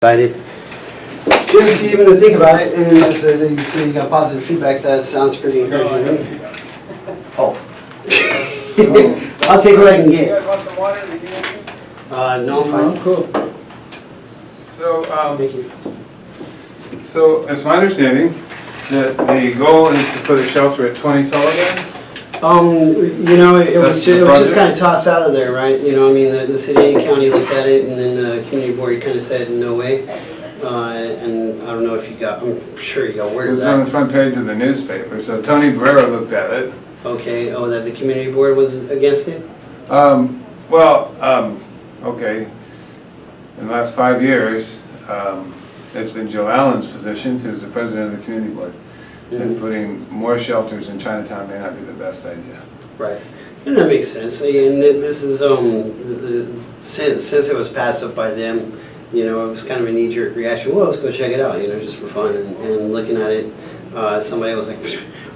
Excited. Just even to think about it, and as you see, you got positive feedback. That sounds pretty encouraging to me. Oh, I'll take what I can You get. guys want some water? We can use No, I'm fine. Cool. So, Thank you. so it's my understanding that the goal is to put a shelter at 20 Sullivan? You know, it was That's the just project? kind of tossed out of there, right? You know, I mean, the city and county looked at it, and then the community board kind of said no way. And I don't know if you got. I'm sure you got word It of was on the that. front page of the newspaper, so Tony Barrera looked at it. Okay. Oh, that the community board was against it. Okay, in the last 5 years, it's been Jill Allen's position, who's the president of the community board, and putting more shelters in Chinatown may not be the best idea. Right, and that makes sense. And this is since it was passed up by them, you know, it was kind of a knee-jerk reaction. Well, let's go check it out, you know, just for fun. And looking at it, somebody was like,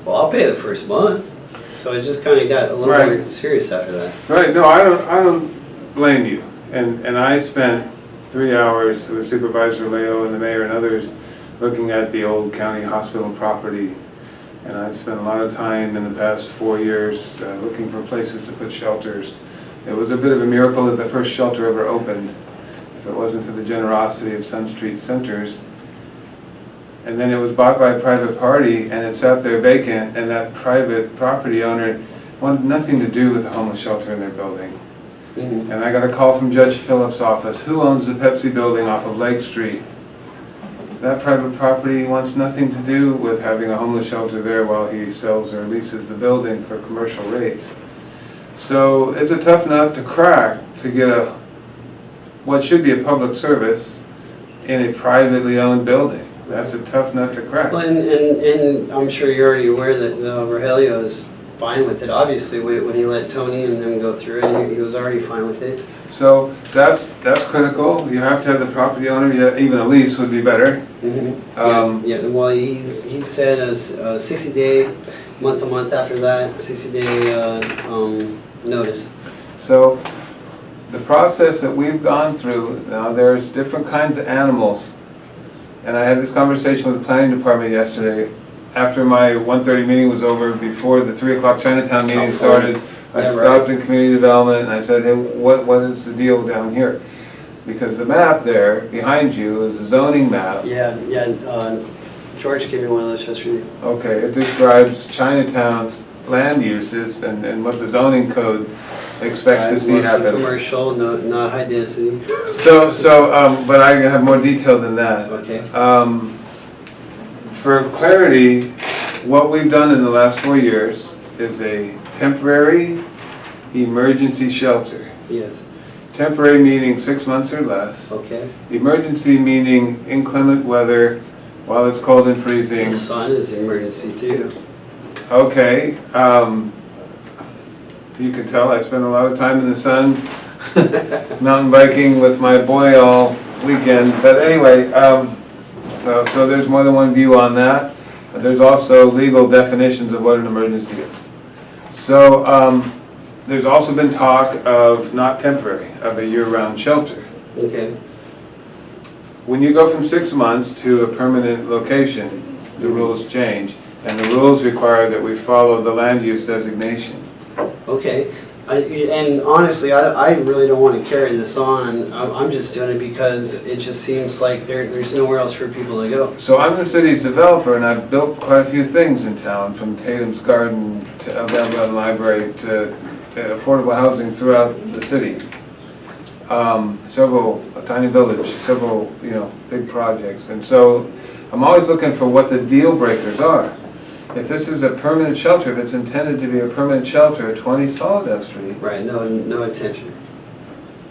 "Well, I'll pay the first month." So it just kind of got a little Right. more serious after that. Right, no, I don't blame you. And I spent 3 hours with Supervisor Leo and the mayor and others looking at the old county hospital property. And I've spent a lot of time in the past 4 years looking for places to put shelters. It was a bit of a miracle that the first shelter ever opened. If it wasn't for the generosity of Sun Street Centers. And then it was bought by a private party and it sat there vacant, and that private property owner wanted nothing to do with the homeless shelter in their building. Mm-hmm. And I got a call from Judge Phillips' office, who owns the Pepsi building off of Lake Street. That private property wants nothing to do with having a homeless shelter there while he sells or leases the building for commercial rates. So it's a tough nut to crack to get what should be a public service in a privately owned building. That's a tough nut to crack. Well, and I'm sure you're already aware that Rogelio is fine with it. Obviously, when he let Tony and them go through it, he was already fine with it. So that's critical. You have to have the property owner, yeah, even a lease would be better. Mm-hmm. Yeah. Well, he said a 60-day, month-to-month after that, 60-day notice. So the process that we've gone through, now there's different kinds of animals. And I had this conversation with the planning department yesterday. After my 1:30 meeting was over, before the 3 o'clock Chinatown meeting started, I stopped in community development and I said, hey, what is the deal down here? Because the map there behind you is a zoning map. Yeah. George gave me one of those yesterday. Okay, it describes Chinatown's land uses and what the zoning code expects to see Mostly happen. commercial, not high density. But I have more detail than that. Okay. For clarity, what we've done in the last 4 years is a temporary emergency shelter. Yes. Temporary meaning 6 months or less. Okay. Emergency meaning inclement weather while it's cold and freezing. The sun is an emergency too. Okay. You can tell I spend a lot of time in the sun mountain biking with my boy all weekend. But anyway, so there's more than one view on that. There's also legal definitions of what an emergency is. So there's also been talk of not temporary, of a year-round shelter. Okay. When you go from 6 months to a permanent location, the rules change. And the rules require that we follow the land use designation. Okay. And honestly, I really don't want to carry this on. I'm just doing it because it just seems like there's nowhere else for people to go. So I'm the city's developer, and I've built quite a few things in town, from Tatum's Garden to Alabama Library to affordable housing throughout the city. A tiny village, several big projects, and so I'm always looking for what the deal breakers are. If this is a permanent shelter, if it's intended to be a permanent shelter at 20 Salinas Street. Right. No attention.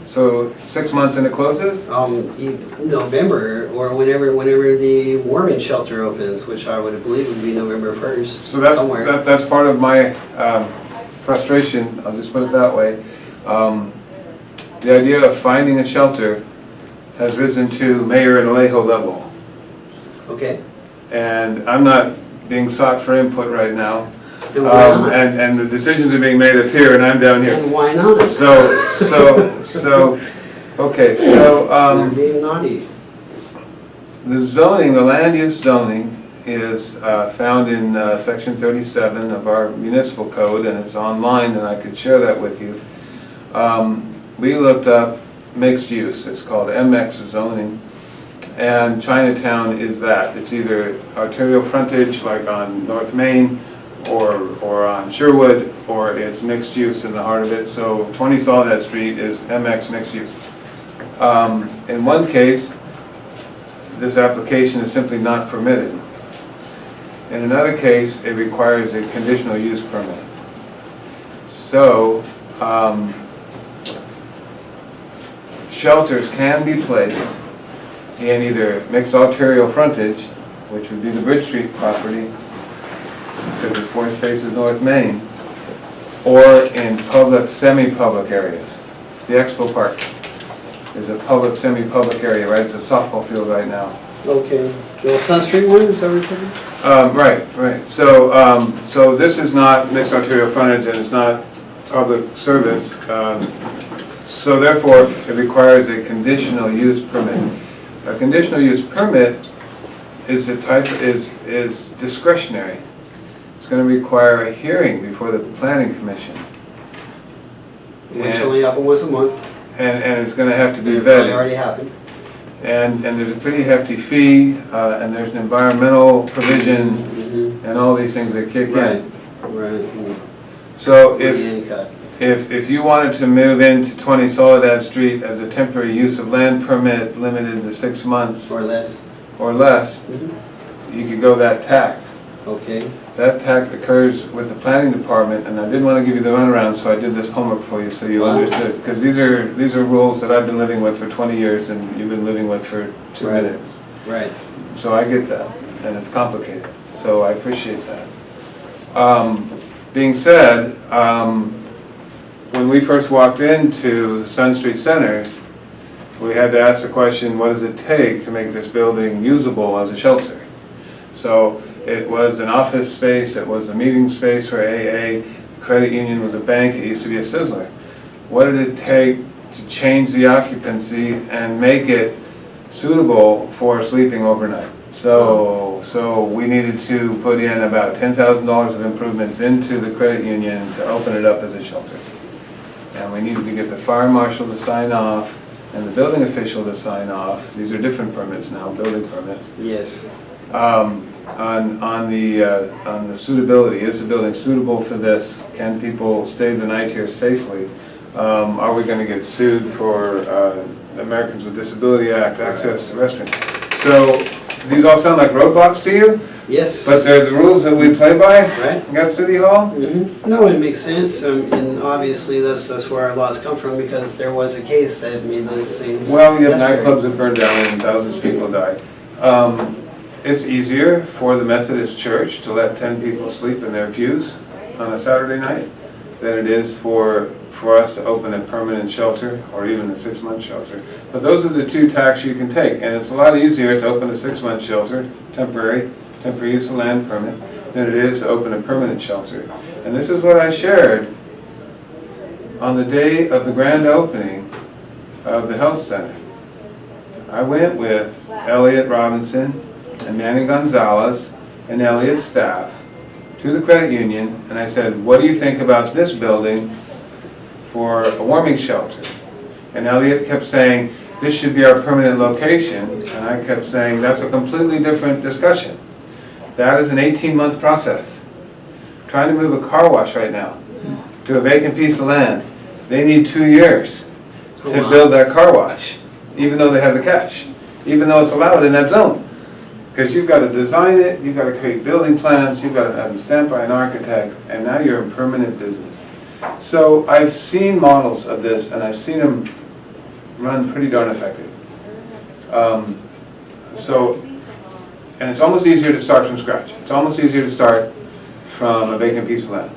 So 6 months and it closes? November or whenever the warming shelter opens, which I would believe would be November 1st. So that's somewhere. that's part of my frustration. I'll just put it that way. The idea of finding a shelter has risen to mayor and Alejo level, Okay. and I'm not being sought for input right now. And why not? And the decisions are being made up here, and I'm down here. And why not? Okay, so They're being naughty. the zoning, the land use zoning is found in section 37 of our municipal code, and it's online, and I could share that with you. We looked up mixed use. It's called MX zoning, and Chinatown is that. It's either arterial frontage like on North Main or on Sherwood, or it's mixed use in the heart of it. So 20 Soledad Street is MX mixed use. In one case, this application is simply not permitted. In another case, it requires a conditional use permit. So, shelters can be placed in either mixed arterial frontage, which would be the Bridge Street property, because it faces North Main, or in public, semi-public areas. The Expo Park is a public, semi-public area, right? It's a softball field right now. Okay. The old Sun Street one, is that what you're talking? Right. So this is not mixed arterial frontage, and it's not public service. So therefore, it requires a conditional use permit. A conditional use permit is is discretionary. It's going to require a hearing before the planning commission. Which only happen once a month. And it's going to have to be It probably vetted. already happened. And there's a pretty hefty fee, and there's an environmental provision, and all these things that kick in. Right. So if you wanted to move into 20 Soledad Street as a temporary use of land permit limited to 6 months Or less. you could go that tack. Okay. That tack occurs with the planning department, and I didn't want to give you the runaround, so I did this homework for you so you understood. Because these are rules that I've been living with for 20 years and you've been living with for 2 minutes. Right. So I get that, and it's complicated, so I appreciate that. Being said, when we first walked into Sun Street Centers, we had to ask the question, what does it take to make this building usable as a shelter? So it was an office space, it was a meeting space for AA, credit union was a bank, it used to be a Sizzler. What did it take to change the occupancy and make it suitable for sleeping overnight? So we needed to put in about $10,000 of improvements into the credit union to open it up as a shelter. And we needed to get the fire marshal to sign off and the building official to sign off. These are different permits now, building permits. Yes. On the suitability. Is the building suitable for this? Can people stay the night here safely? Are we going to get sued for Americans with Disability Act access to restaurants? So these all sound like roadblocks to you, Yes. but they're the rules that we play by. Right. At City Hall. No, it makes sense, and obviously that's where our laws come from, because there was a case that made those things Well, you have necessary. nightclubs that burned down and thousands of people died. It's easier for the Methodist Church to let 10 people sleep in their pews on a Saturday night than it is for us to open a permanent shelter or even a 6-month shelter. But those are the two tacks you can take, and it's a lot easier to open a 6-month shelter, temporary use of land permit, than it is to open a permanent shelter. And this is what I shared on the day of the grand opening of the health center. I went with Elliot Robinson and Manny Gonzalez and Elliot's staff to the credit union, and I said, what do you think about this building for a warming shelter? And Elliot kept saying, this should be our permanent location, and I kept saying, that's a completely different discussion. That is an 18-month process. Trying to move a car wash right now to a vacant piece of land, they need 2 years to build that car wash, even though they have the cash, even though it's allowed in that zone. Because you've got to design it, you've got to create building plans, you've got to have them stamped by an architect, and now you're in permanent business. So I've seen models of this, and I've seen them run pretty darn effective. And it's almost easier to start from scratch. It's almost easier to start from a vacant piece of land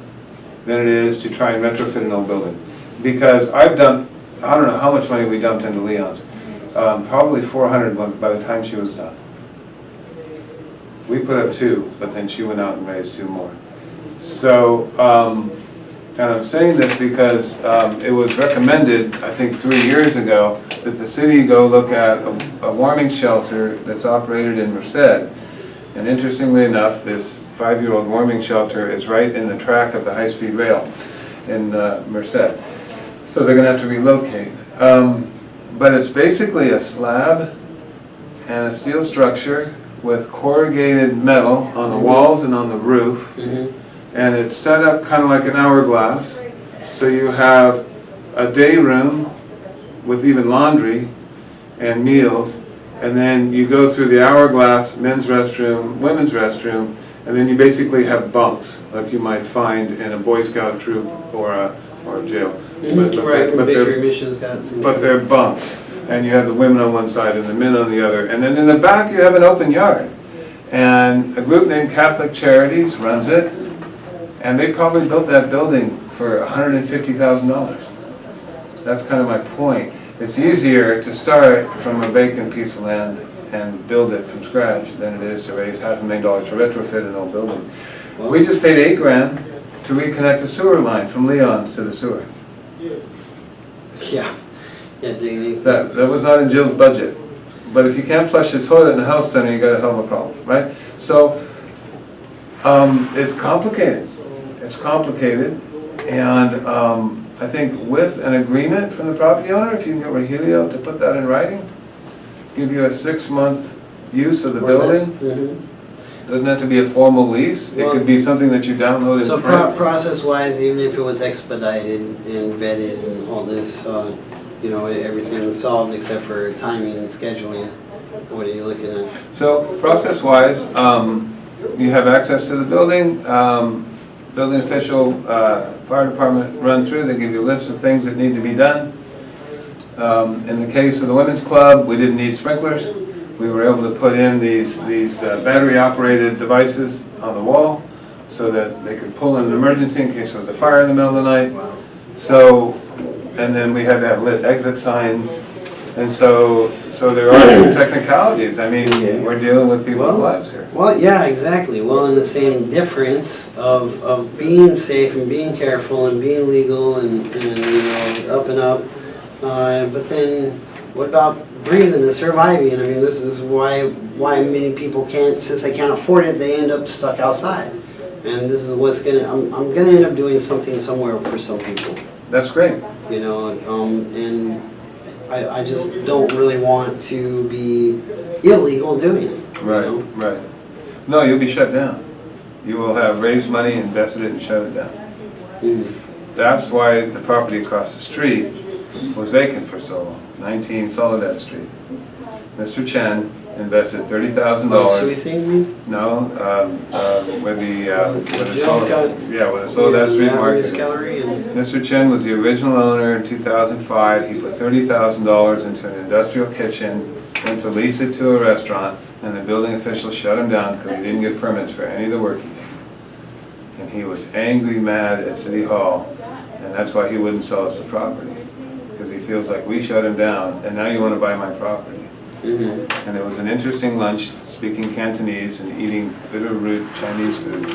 than it is to try and retrofit an old building. Because I've done, I don't know how much money we dumped into Leon's, probably 400 by the time she was done. We put up 2, but then she went out and raised 2 more. So, and I'm saying this because it was recommended, I think 3 years ago, that the city go look at a warming shelter that's operated in Merced. And interestingly enough, this 5-year-old warming shelter is right in the track of the high-speed rail in Merced. So they're gonna have to relocate. But it's basically a slab and a steel structure with corrugated metal on the walls and on the roof. And it's set up kind of like an hourglass. So you have a day room with even laundry and meals, and then you go through the hourglass, men's restroom, women's restroom, and then you basically have bunks like you might find in a Boy Scout troop or a jail. Right, Victory Mission's got some. But they're bunks, and you have the women on one side and the men on the other, and then in the back you have an open yard. And a group named Catholic Charities runs it, and they probably built that building for $150,000. That's kind of my point. It's easier to start from a vacant piece of land and build it from scratch than it is to raise $500,000 to retrofit an old building. We just paid $8 grand to reconnect the sewer line from Leon's to the sewer. Yeah, digging. That was not in Jill's budget. But if you can't flush the toilet in the health center, you got a hell of a problem, right? So it's complicated. It's complicated, and I think with an agreement from the property owner, if you can get Rogelio to put that in writing, give you a 6-month use of the building. Doesn't have to be a formal lease. It could be something that you download and print. So process-wise, even if it was expedited and vetted and all this, you know, everything was solved except for timing and scheduling, what are you looking at? So process-wise, you have access to the building. Building official, fire department run through. They give you a list of things that need to be done. In the case of the women's club, we didn't need sprinklers. We were able to put in these battery-operated devices on the wall so that they could pull in an emergency in case there was a fire in the middle of the night. So, and then we had to have lit exit signs. And so there are some technicalities. I mean, we're dealing with people's lives here. Well, yeah, exactly. Well, and the same difference of being safe and being careful and being legal and you know, up and up. But then what about breathing and surviving? I mean, this is why many people can't, since they can't afford it, they end up stuck outside. And this is what's I'm gonna end up doing something somewhere for some people. That's great. You know, and I just don't really want to be illegal doing it. Right, you know? right. No, you'll be shut down. You will have raised money, invested it, and shut it down. That's why the property across the street was vacant for so long. 19 Soledad Street. Mr. Chen invested $30,000. No, with the Soledad Street Market. Mr. Chen was the original owner in 2005. He put $30,000 into an industrial kitchen, went to lease it to a restaurant, and the building official shut him down because he didn't get permits for any of the work he did. And he was angry, mad at City Hall, and that's why he wouldn't sell us the property. Because he feels like we shut him down, and now you want to buy my property. And it was an interesting lunch, speaking Cantonese and eating bitter root Chinese food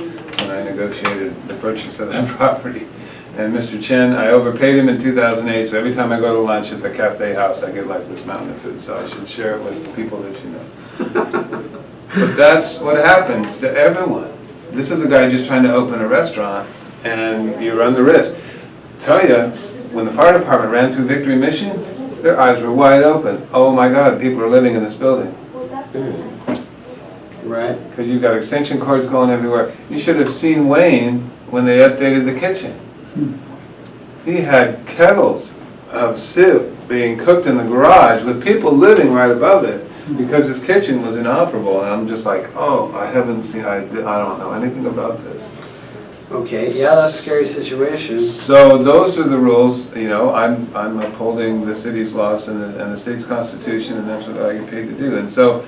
when I negotiated the purchase of that property. And Mr. Chen, I overpaid him in 2008, so every time I go to lunch at the cafe house, I get like this mountain of food, so I should share it with the people that you know. But that's what happens to everyone. This is a guy just trying to open a restaurant, and you run the risk. Tell you, when the fire department ran through Victory Mission, their eyes were wide open. Oh my God, people are living in this building. Right. Because you've got extension cords going everywhere. You should have seen Wayne when they updated the kitchen. He had kettles of soup being cooked in the garage with people living right above it because his kitchen was inoperable. And I'm just like, oh, I haven't seen, I don't know anything about this. Okay, yeah, that's a scary situation. So those are the rules. You know, I'm upholding the city's laws and the state's constitution, and that's what I get paid to do. And so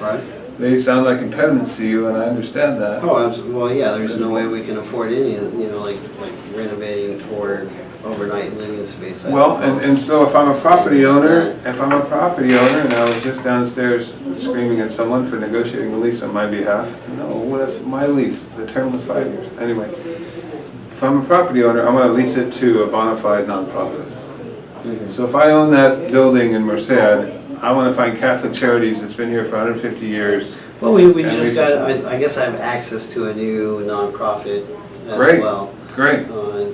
they sound like impediments to you, and I understand that. Oh, absolutely. Well, yeah, there's no way we can afford any, you know, like renovating for overnight living space. Well, and so if I'm a property owner, and I was just downstairs screaming at someone for negotiating a lease on my behalf, I said, no, well, that's my lease. The term was 5 years. Anyway. If I'm a property owner, I'm going to lease it to a bona fide nonprofit. So if I own that building in Merced, I want to find Catholic Charities that's been here for 150 years. Well, we And just we- got, I guess I have access to a new nonprofit as Great. well. Great.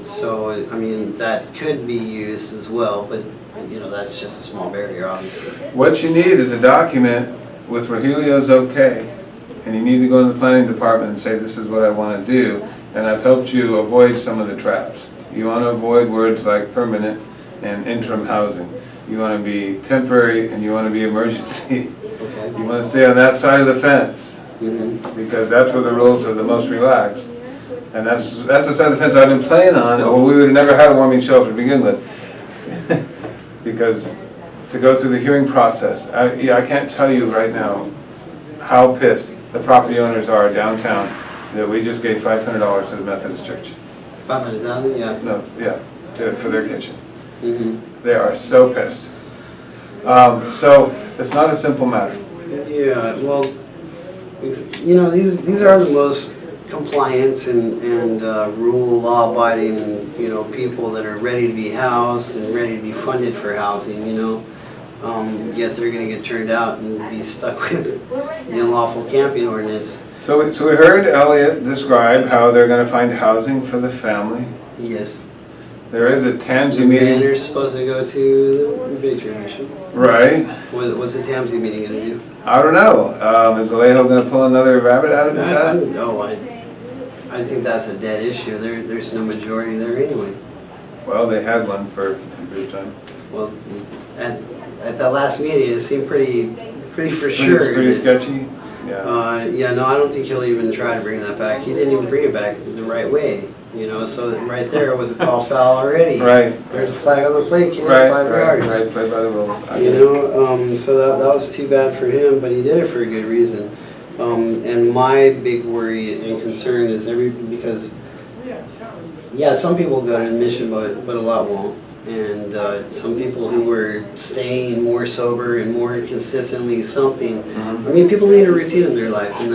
So, I mean, that could be used as well, but, you know, that's just a small barrier, obviously. What you need is a document with Rogelio's okay, and you need to go to the planning department and say, this is what I want to do, and I've helped you avoid some of the traps. You want to avoid words like permanent and interim housing. You want to be temporary and you want to be emergency. Okay. You want to stay on that side of the fence, because that's where the rules are the most relaxed. And that's the side of the fence I've been playing on, or we would have never had a warming shelter to begin with. Because to go through the hearing process, I can't tell you right now how pissed the property owners are downtown that we just gave $500 to the Methodist Church. 500,000, yeah. No, yeah, for their kitchen. Mm-hmm. They are so pissed. So it's not a simple matter. Yeah, well, you know, these are the most compliant and rule law-abiding, you know, people that are ready to be housed and ready to be funded for housing, you know. Yet they're going to get turned out and be stuck with the unlawful camping ordinance. So we heard Elliot describe how they're going to find housing for the family. Yes. There is a Tamsi The meeting. banner's supposed to go to the Victory Mission. Right. What's the Tamsi meeting going to do? I don't know. Is Alejo going to pull another rabbit out of his I hat? don't know. I think that's a dead issue. There's no majority there anyway. Well, they had one for a good time. Well, at that last meeting, it seemed pretty for sure. Pretty sketchy. Yeah. Yeah, no, I don't think he'll even try to bring that back. He didn't even bring it back the right way, you know, so right there was a call foul already. Right. There's a flag on the plate, kid, Right. 5 yards. Right. Play by the rules. You know, so that was too bad for him, but he did it for a good reason. And my big worry and concern is because, yeah, some people go to admission, but a lot won't. And some people who were staying more sober and more consistently something, I mean, people need a routine in their life, and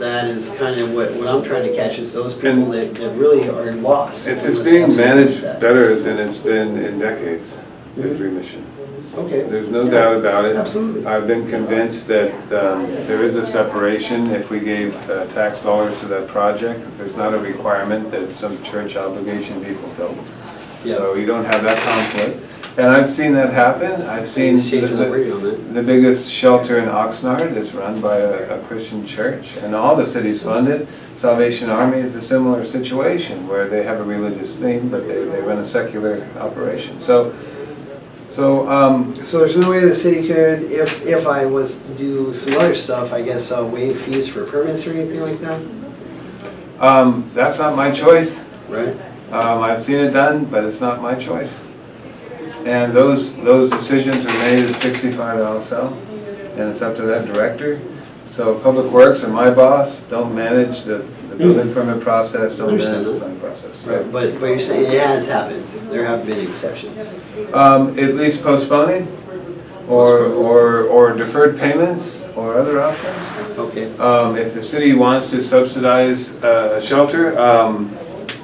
that is kind of what I'm trying to catch is those people that really are lost. It's being managed better than it's been in decades, Victory Mission. Okay. There's no doubt about it. Absolutely. I've been convinced that there is a separation if we gave tax dollars to that project. There's not a requirement that some church obligation people fill. So you don't have that conflict. And I've seen that happen. I've seen the biggest shelter in Oxnard is run by a Christian church, and all the cities funded. Salvation Army is a similar situation where they have a religious theme, but they run a secular operation. So there's no way the city could, if I was to do some other stuff, I guess waive fees for permits or anything like that? that's not my choice. Right. I've seen it done, but it's not my choice. And those decisions are made at 65 LSL, and it's up to that director. So Public Works and my boss don't manage the building permit process, don't manage the planning process. Right, but you're saying it has happened. There have been exceptions. At least postponing, or deferred payments, or other options. Okay. If the city wants to subsidize a shelter,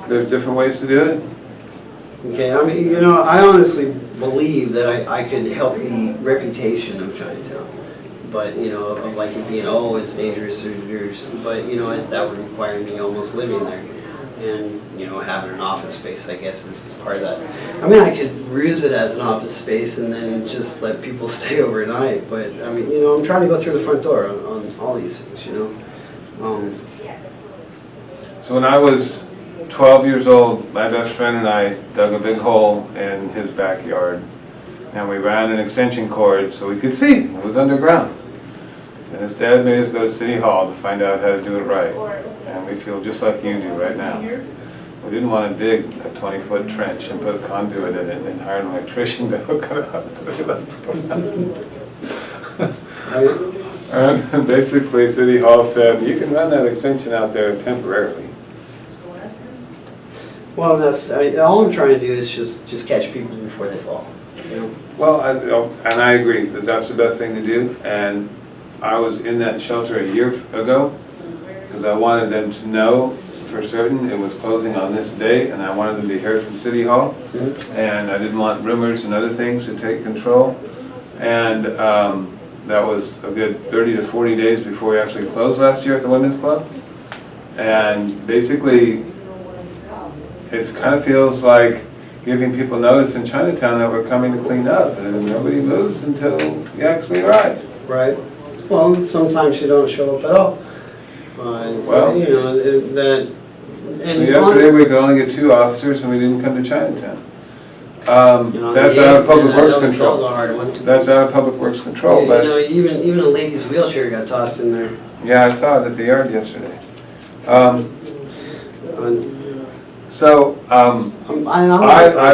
there's different ways to do it. Okay, I mean, you know, I honestly believe that I could help the reputation of Chinatown. But, you know, of like it being, oh, it's dangerous, but, you know, that would require me almost living there. And, you know, having an office space, I guess, is part of that. I mean, I could use it as an office space and then just let people stay overnight. But, I mean, you know, I'm trying to go through the front door on all these things, you know. So when I was 12 years old, my best friend and I dug a big hole in his backyard, and we ran an extension cord so we could see. It was underground. And his dad made us go to City Hall to find out how to do it right. And we feel just like you do right now. We didn't want to dig a 20-foot trench and put a conduit in it and hire an electrician to hook it up. And basically City Hall said, you can run that extension out there temporarily. Well, all I'm trying to do is just catch people before they fall. You know? Well, and I agree that that's the best thing to do. And I was in that shelter a year ago because I wanted them to know for certain it was closing on this day, and I wanted them to hear from City Hall. And I didn't want rumors and other things to take control. And that was a good 30 to 40 days before we actually closed last year at the Women's Club. And basically, it kind of feels like giving people notice in Chinatown that we're coming to clean up, and nobody moves until you actually arrive. Right. Well, sometimes you don't show up at all. So, Well, you know, that. So yesterday we could only get 2 officers and we didn't come to Chinatown. That's out of Public Works That was a control. hard one. That's out of Public Works control, You but know, even a lady's wheelchair got tossed in there. yeah, I saw it at the yard yesterday. Um, So, I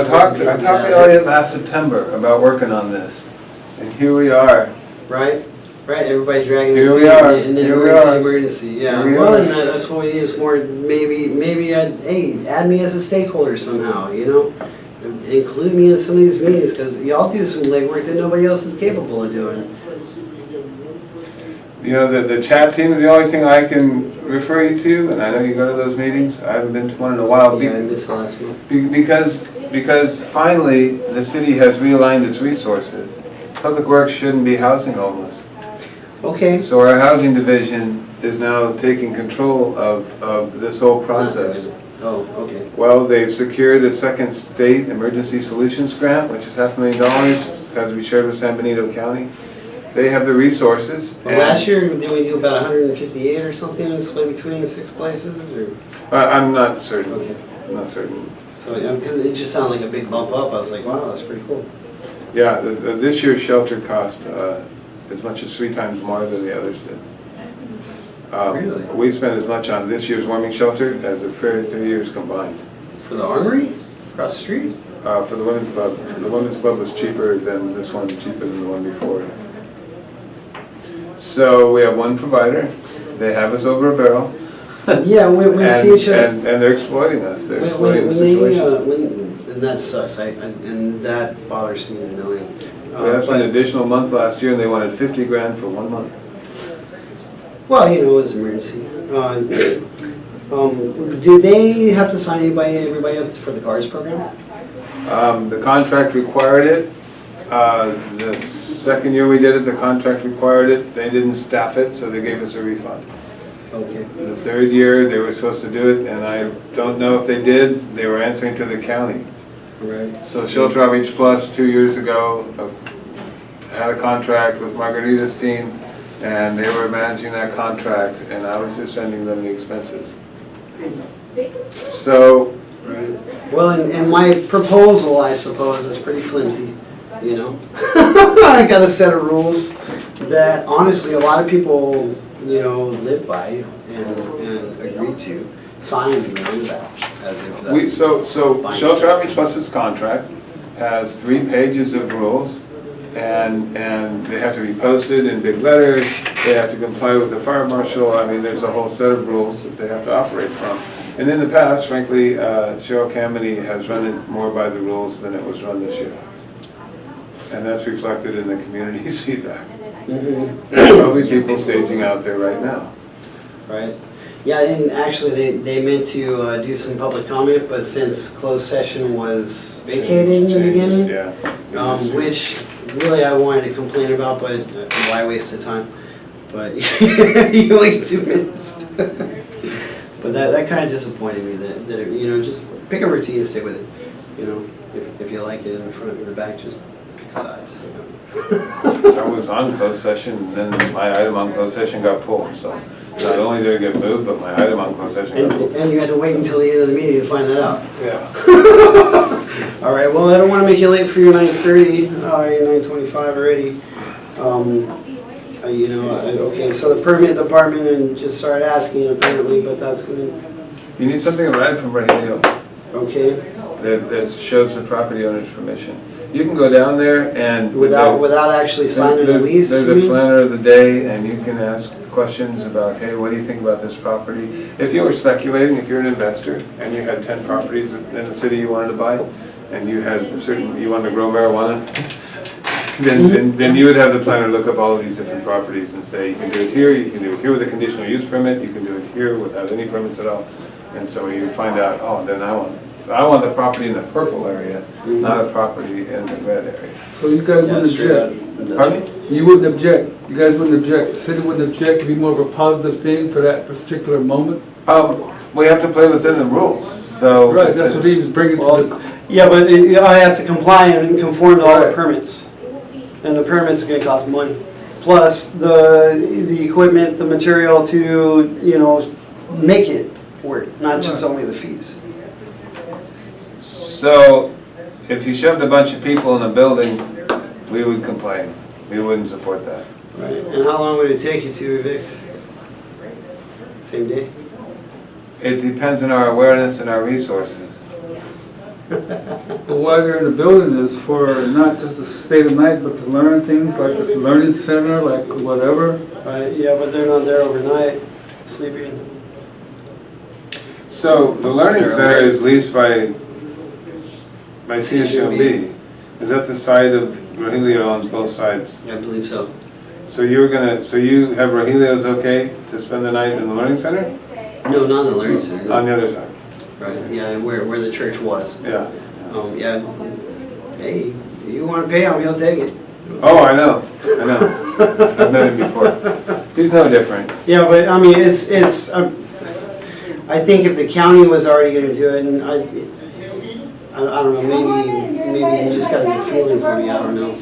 talked to Elliot last September about working on this, and here we are. Right, right, everybody dragging Here their we feet, are. and then Here we emergency, yeah. Here we Well, are. and that's what we need, is more, maybe, hey, add me as a stakeholder somehow, you know? Include me in some of these meetings, because y'all do some legwork that nobody else is capable of doing. You know, the chat team is the only thing I can refer you to, and I know you go to those meetings. I haven't been to one in a while. Yeah, I missed the last one. Because finally, the city has realigned its resources. Public Works shouldn't be housing homeless. Okay. So our housing division is now taking control of this whole process. Oh, okay. Well, they've secured a second state emergency solutions grant, which is $500,000, has to be shared with San Benito County. They have the resources. Well, last year, did we do about 158 or something, and split between the 6 places, or? I'm not certain. Okay. I'm not certain. So, because it just sounded like a big bump up, I was like, wow, that's pretty cool. Yeah, this year's shelter cost as much as 3 times more than the others did. Really? We spent as much on this year's warming shelter as the prior 3 years combined. For the Armory? Across the street? For the Women's Club. The Women's Club was cheaper than this one, cheaper than the one before. So we have one provider. They have us over a barrel. Yeah, when CHS... And they're exploiting us. They're exploiting the situation. And that sucks, and that bothers me knowing. We asked for an additional month last year, and they wanted $50,000 for 1 month. Well, you know, it was an emergency. Do they have to sign everybody up for the CARS program? The contract required it. The second year we did it, the contract required it. They didn't staff it, so they gave us a refund. Okay. The third year, they were supposed to do it, and I don't know if they did. They were answering to the county. Right. So Shelter Outreach Plus 2 years ago had a contract with Margarita's team, and they were managing that contract, and I was just sending them the expenses. So, Right. Well, and my proposal, I suppose, is pretty flimsy, you know? I got a set of rules that honestly a lot of people, you know, live by and agree to, sign and learn about, as if that's... So Shelter Outreach Plus's contract has 3 pages of rules, and they have to be posted in big letters. They have to comply with the fire marshal. I mean, there's a whole set of rules that they have to operate from. And in the past, frankly, Cheryl Kameny has run it more by the rules than it was run this year. And that's reflected in the community's feedback. Mm-hmm. Probably people staging out there right now. Right. Yeah, and actually they meant to do some public comment, but since closed session was vacated in the beginning, Yeah. which really I wanted to complain about, but why waste the time? But you only get 2 minutes. But that kind of disappointed me that you know, just pick a routine and stay with it. You know, if you like it in the front or the back, just pick sides. You know. I was on closed session, and then my item on closed session got pulled, so not only did it get moved, but my item on closed session got pulled. And you had to wait until the end of the meeting to find that out. Yeah. All right, well, I don't want to make you late for your 9:30, your 9:25 already. You know, okay, so the permit department and just start asking apparently, but that's gonna, You need something in writing from Reynolds okay, that shows the property owner's permission. You can go down there and... without actually signing the lease, There's you a mean? planner of the day, and you can ask questions about, hey, what do you think about this property? If you were speculating, if you're an investor, and you had 10 properties in the city you wanted to buy, and you had you wanted to grow marijuana, then you would have the planner look up all of these different properties and say, you can do it here with a conditional use permit, you can do it here without any permits at all. And so you find out, oh, then I want the property in the purple area, not a property in the red area. So you guys Yeah, went to straight jail. out. Pardon me? You wouldn't object, you guys wouldn't object, the city wouldn't object, it'd be more of a positive thing for that particular moment? We have to play within the rules, so. Right, that's what he was bringing to Well, the, yeah, but I have to comply and conform to all the Right. permits. And the permits are gonna cost money. Plus the equipment, the material to, you know, make it work, not just only the fees. So, if you shoved a bunch of people in a building, we would complain. We wouldn't support that. Right. And how long would it take you to evict? Same day? It depends on our awareness and our resources. but why they're in the building is for not just to stay the night, but to learn things, like this learning center, like whatever. Right, yeah, but they're not there overnight, sleeping. So, the learning center is leased by CSUMB. Is that the side of Rogelio owns both sides? Yeah, I believe so. So so you have Rogelio's okay to spend the night in the learning center? No, not in the learning center. no. On the other side? Right, yeah, where the church was. Yeah. Yeah, hey, you wanna pay him, he'll take it. Oh, I know. I've met him before. He's no different. Yeah, but I mean, I think if the county was already gonna do it, and I don't know, maybe he just got a good feeling for me, I don't know.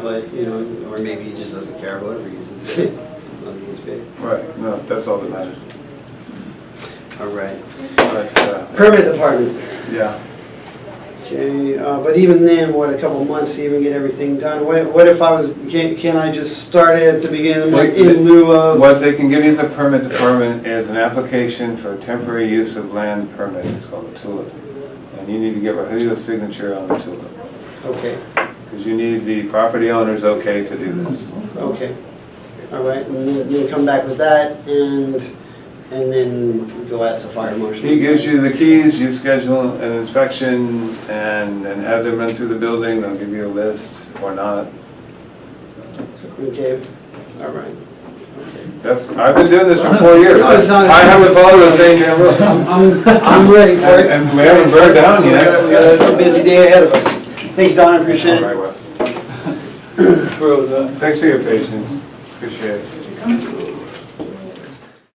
But, you know, or maybe he just doesn't care, whatever he uses. As long as he gets paid. Right, no, that's all that matters. All right. But, Permit department. yeah. Okay, but even then, what, a couple months to even get everything done? What if I was, can I just start it at the beginning of the month in lieu of? What they can give you at the permit department is an application for temporary use of land permit. It's called a tulip. And you need to get Rogelio's signature on the tulip. Okay, Because you need the property owner's okay to do this. okay. All right, and then come back with that and then go ask the fire marshal. He gives you the keys, you schedule an inspection and have them run through the building. They'll give you a list or not. Okay, all right. I've been doing this for 4 years. No, it's not- I haven't followed the same damn rules. I'm ready for it. And we haven't burned down yet. We got a busy day ahead of us. Thanks, Don, I appreciate All it. right, Wes. Thanks for your patience. Appreciate it.